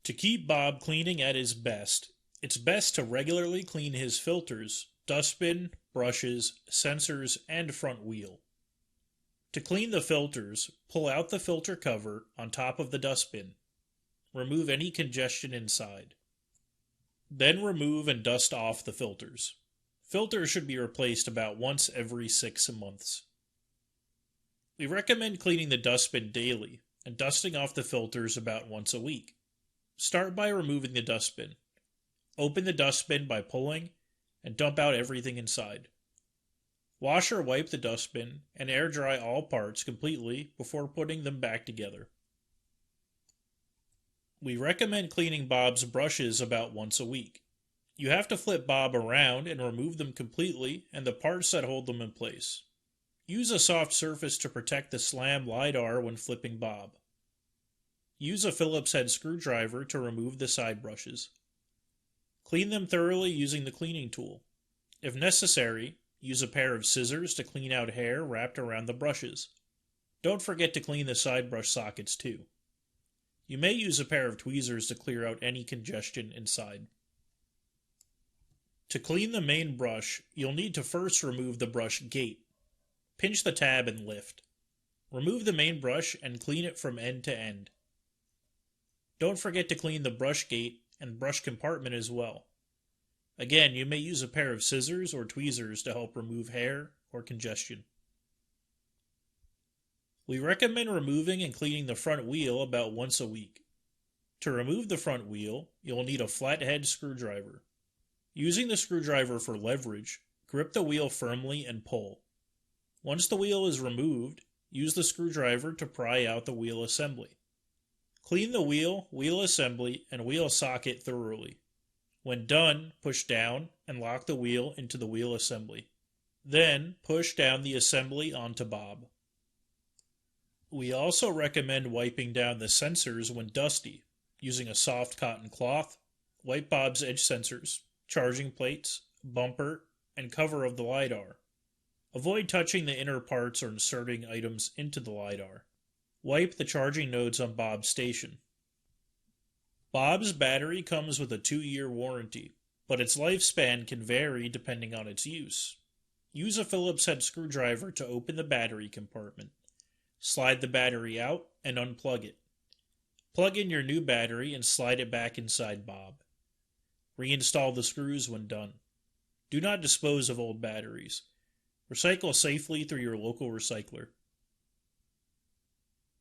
To keep Bob cleaning at his best, it's best to regularly clean his filters, dustbin, brushes, sensors, and front wheel. To clean the filters, pull out the filter cover on top of the dustbin. Remove any congestion inside. Then remove and dust off the filters. Filters should be replaced about once every 6 months. We recommend cleaning the dustbin daily and dusting off the filters about once a week. Start by removing the dustbin. Open the dustbin by pulling and dump out everything inside. Wash or wipe the dustbin and air dry all parts completely before putting them back together. We recommend cleaning Bob's brushes about once a week. You have to flip Bob around and remove them completely and the parts that hold them in place. Use a soft surface to protect the slam lidar when flipping Bob. Use a Phillips head screwdriver to remove the side brushes. Clean them thoroughly using the cleaning tool. If necessary, use a pair of scissors to clean out hair wrapped around the brushes. Don't forget to clean the side brush sockets too. You may use a pair of tweezers to clear out any congestion inside. To clean the main brush, you'll need to first remove the brush gate. Pinch the tab and lift. Remove the main brush and clean it from end to end. Don't forget to clean the brush gate and brush compartment as well. Again, you may use a pair of scissors or tweezers to help remove hair or congestion. We recommend removing and cleaning the front wheel about once a week. To remove the front wheel, you'll need a flathead screwdriver. Using the screwdriver for leverage, grip the wheel firmly and pull. Once the wheel is removed, use the screwdriver to pry out the wheel assembly. Clean the wheel, wheel assembly, and wheel socket thoroughly. When done, push down and lock the wheel into the wheel assembly. Then, push down the assembly onto Bob. We also recommend wiping down the sensors when dusty. Using a soft cotton cloth, wipe Bob's edge sensors, charging plates, bumper, and cover of the lidar. Avoid touching the inner parts or inserting items into the lidar. Wipe the charging nodes on Bob's station. Bob's battery comes with a 2-year warranty, but its lifespan can vary depending on its use. Use a Phillips head screwdriver to open the battery compartment. Slide the battery out and unplug it. Plug in your new battery and slide it back inside Bob. Reinstall the screws when done. Do not dispose of old batteries. Recycle safely through your local recycler.